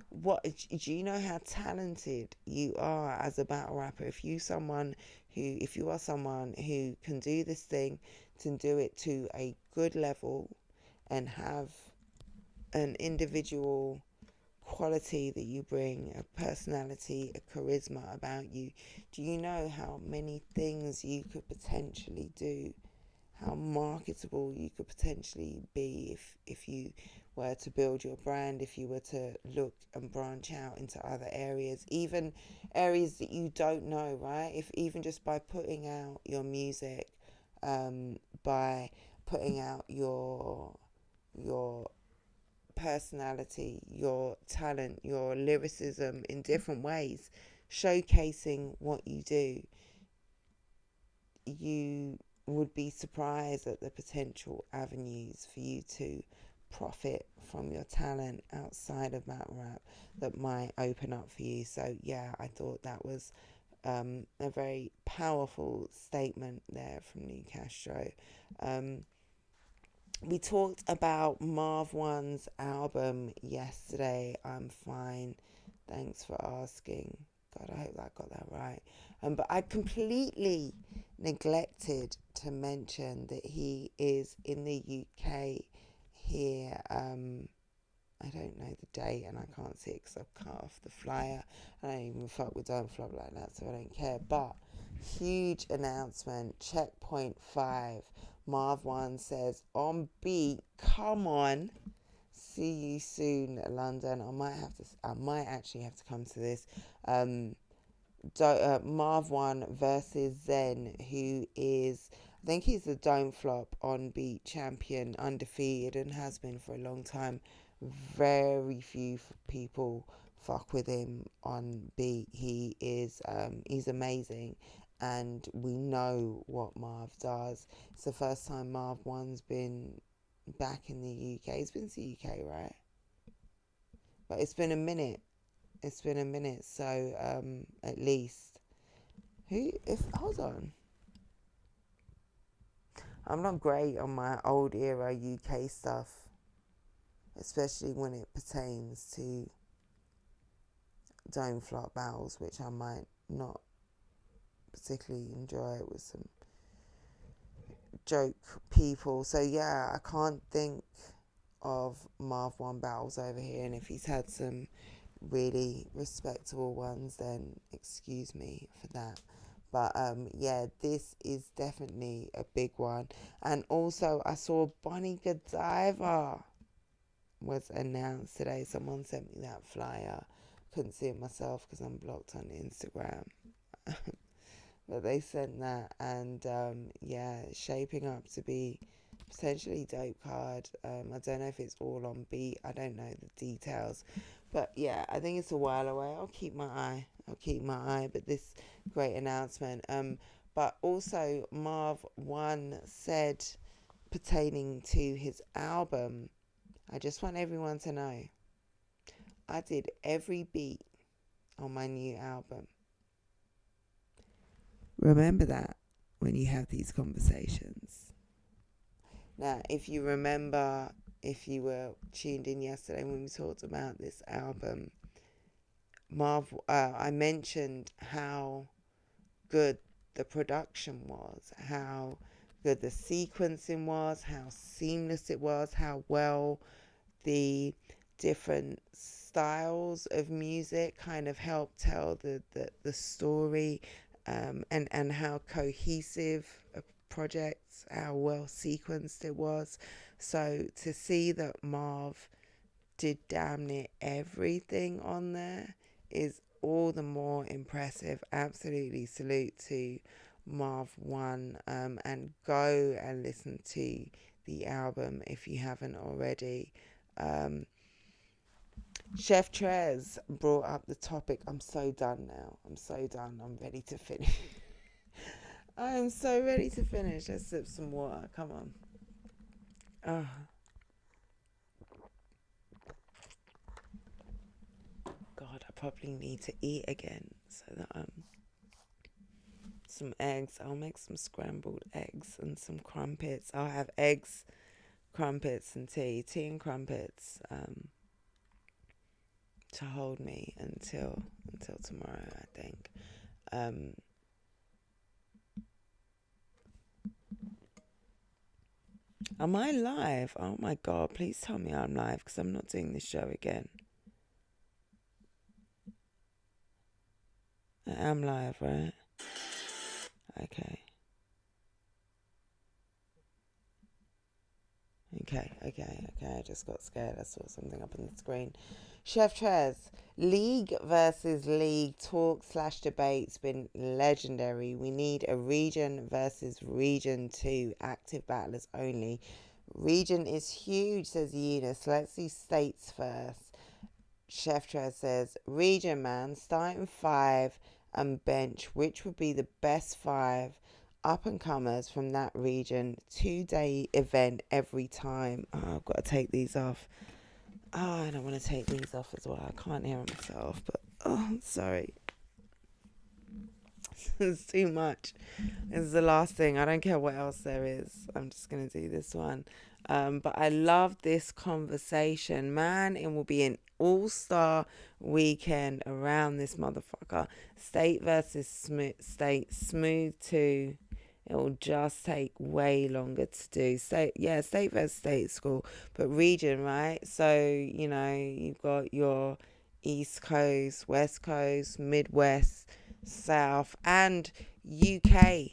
What do you know how talented you are as a battle rapper? If you are someone who can do this thing, to do it to a good level and have an individual quality that you bring, a personality, a charisma about you, do you know how many things you could potentially do? How marketable you could potentially be if you were to build your brand, if you were to look and branch out into other areas, even areas that you don't know, right? If even just by putting out your music, by putting out your personality, your talent, your lyricism in different ways, showcasing what you do, you would be surprised at the potential avenues for you to profit from your talent outside of battle rap that might open up for you. So yeah, I thought that was a very powerful statement there from New Castro. We talked about Marv One's album yesterday. I'm fine. Thanks for asking. God, I hope I got that right. But I completely neglected to mention that he is in the UK here. I don't know the date and I can't see it because I've cut off the flyer. I don't even fuck with Don't Flop like that, so I don't care. But huge announcement, Checkpoint 5. Marv One says, on beat, come on. See you soon, London. I might actually have to come to this. Marv One versus Zen, who is, I think he's the Don't Flop on beat champion, undefeated, and has been for a long time. Very few people fuck with him on beat. He's amazing, and we know what Marv does. It's the first time Marv One's been back in the UK. He's been to the UK, right? But it's been a minute. So at least hold on. I'm not great on my old era UK stuff, especially when it pertains to Don't Flop battles, which I might not particularly enjoy with some joke people. So yeah, I can't think of Marv One battles over here, and if he's had some really respectable ones, then excuse me for that. But yeah, this is definitely a big one. And also I saw Bonnie Godiva was announced today. Someone sent me that flyer. Couldn't see it myself because I'm blocked on Instagram. But they sent that, and yeah, shaping up to be potentially dope card. I don't know if it's all on beat. I don't know the details, but yeah, I think it's a while away. I'll keep my eye. But this great announcement. But also Marv One said pertaining to his album, I just want everyone to know, I did every beat on my new album. Remember that when you have these conversations. Now, if you remember, if you were tuned in yesterday when we talked about this album, I mentioned how good the production was, how good the sequencing was, how seamless it was, how well the different styles of music kind of helped tell the story, and how cohesive a project, how well sequenced it was. So to see that Marv did damn near everything on there is all the more impressive. Absolutely salute to Marv One, and go and listen to the album if you haven't already. Chef Trez brought up the topic. I'm so done now. I'm ready to finish. I am so ready to finish. Let's sip some water. Come on. God, I probably need to eat again so that some eggs. I'll make some scrambled eggs and some crumpets. I'll have eggs, crumpets, and tea and crumpets. To hold me until tomorrow, I think. Am I live? Oh my God, please tell me I'm live because I'm not doing this show again. I am live, right? Okay. I just got scared. I saw something up on the screen. Chef Trez, League versus League talk / debate's been legendary. We need a region versus region 2. Active battlers only. Region is huge, says Eunice. Let's do states first. Chef Trez says, region, man, starting 5 and bench. Which would be the best 5? up and comers from that region. 2-day event every time. Oh, I've got to take these off. Oh, I don't want to take these off as well. I can't hear myself, but sorry. It's too much. This is the last thing. I don't care what else there is. I'm just going to do this one. But I love this conversation. Man, it will be an all-star weekend around this motherfucker. State versus state. Smooth too. It will just take way longer to do. State versus state school. But region, right? So, you've got your East Coast, West Coast, Midwest, South, and UK.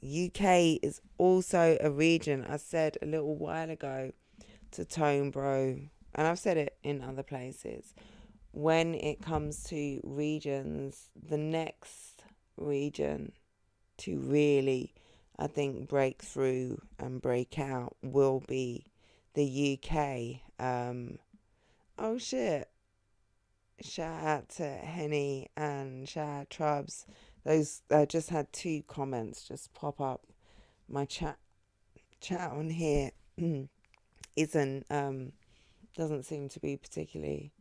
UK is also a region. I said a little while ago to Tone Bro, and I've said it in other places. When it comes to regions, the next region to really, I think, break through and break out will be the UK. Oh shit. Shout out to Henny and shout out Trubs. Those I just had 2 comments just pop up. My chat on here isn't doesn't seem to be particularly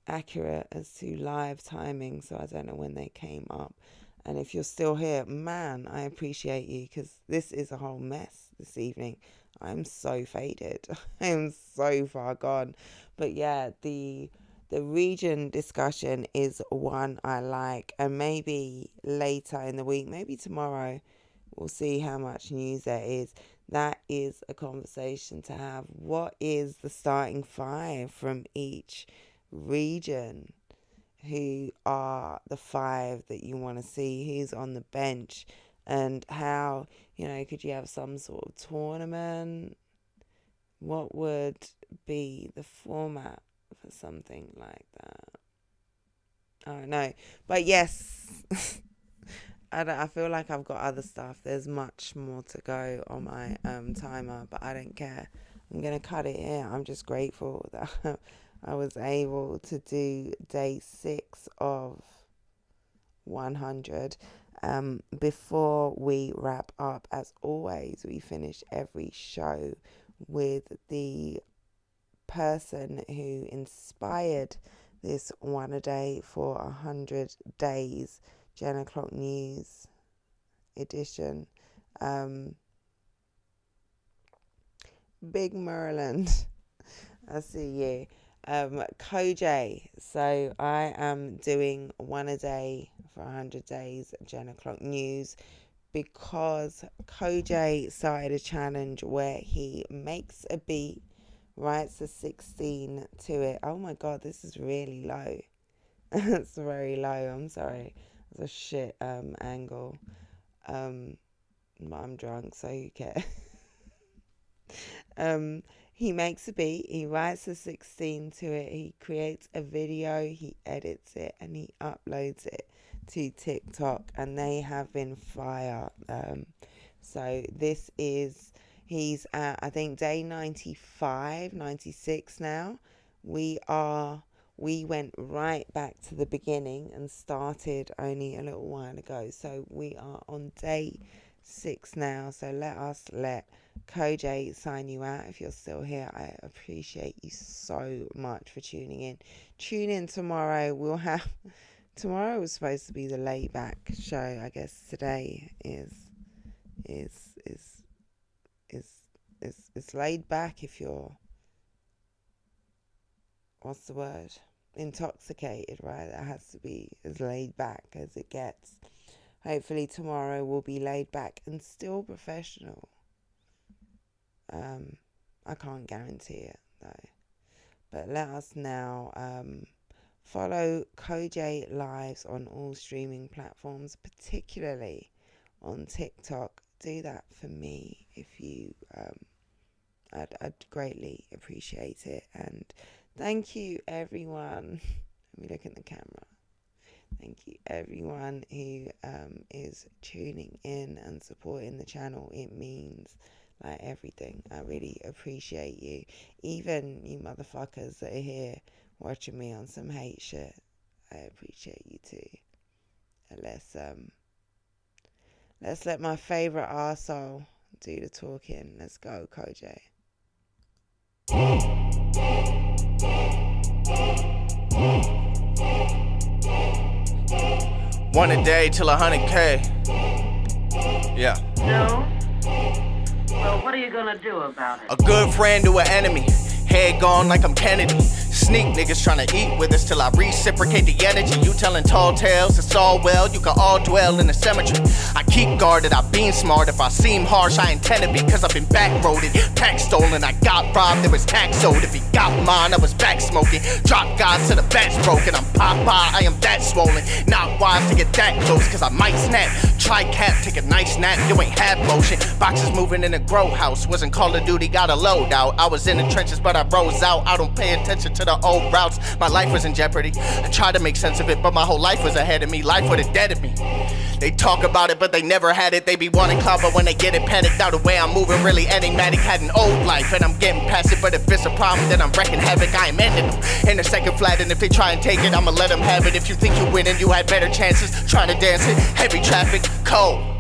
accurate as to live timing, so I don't know when they came up. And if you're still here, man, I appreciate you, because this is a whole mess this evening. I'm so faded. I'm so far gone. But yeah, the region discussion is one I like, and maybe later in the week, maybe tomorrow, we'll see how much news there is. That is a conversation to have. What is the starting 5 from each region? Who are the 5 that you want to see? Who's on the bench? And how, could you have some sort of tournament? What would be the format for something like that? I don't know. But yes, I feel like I've got other stuff. There's much more to go on my timer, but I don't care. I'm going to cut it here. I'm just grateful that I was able to do day 6 of 100. Before we wrap up, as always, we finish every show with the person who inspired this one a day for 100 days Jennn O'Clcok News edition. Big Merlin, I see you. CoJ. So I am doing one a day for 100 days Jennn O'Clcok News, because CoJ started a challenge where he makes a beat, writes a 16 to it. Oh my god, this is really low. It's very low. I'm sorry. It's a shit angle. But I'm drunk, so who cares? He makes a beat, he writes a 16 to it, he creates a video, he edits it, and he uploads it to TikTok, and they have been fire. So this is, he's at, I think, day 95, 96 now. We went right back to the beginning and started only a little while ago. So we are on day 6 now. So let CoJ sign you out if you're still here. I appreciate you so much for tuning in. Tune in tomorrow. Tomorrow was supposed to be the laid back show. I guess today is laid back if you're, what's the word? Intoxicated, right? That has to be as laid back as it gets. Hopefully tomorrow will be laid back and still professional. I can't guarantee it though. But let us now follow CoJ Lives on all streaming platforms, particularly on TikTok. Do that for me if you I'd greatly appreciate it. And thank you everyone. Let me look at the camera. Thank you everyone who is tuning in and supporting the channel. It means like everything. I really appreciate you. Even you motherfuckers that are here watching me on some hate shit, I appreciate you too. Let's let my favourite arsehole do the talking. Let's go, Koj. One a day till 100K. Yeah. No? Well, what are you gonna do about it? A good friend to an enemy. Head gone like I'm Kennedy. Sneak niggas tryna eat with us till I reciprocate the energy. You telling tall tales, it's all well, you can all dwell in the cemetery. I keep guarded, I been smart. If I seem harsh, I intend to be, cause I've been backroaded. Pack stolen, I got robbed, there was tax owed. If he got mine, I was back smoking. Drop guys till the bat's broken. I'm Popeye, I am that swollen. Not wise to get that close, cause I might snap. Try cap, take a nice nap, you ain't have motion. Boxes moving in a grow house, wasn't Call of Duty, got a load out. I was in the trenches, but I rose out. I don't pay attention to the old routes. My life was in jeopardy. I tried to make sense of it, but my whole life was ahead of me. Life would've deaded me. They talk about it, but they never had it. They be wanting clout, but when they get it, panicked out. The way I'm moving really enigmatic. Had an old life, and I'm getting past it. But if it's a problem, then I'm wrecking havoc. I am ending them in a second flat, and if they try and take it, I'ma let them have it. If you think you winning, you had better chances. Trying to dance it, heavy traffic, cold.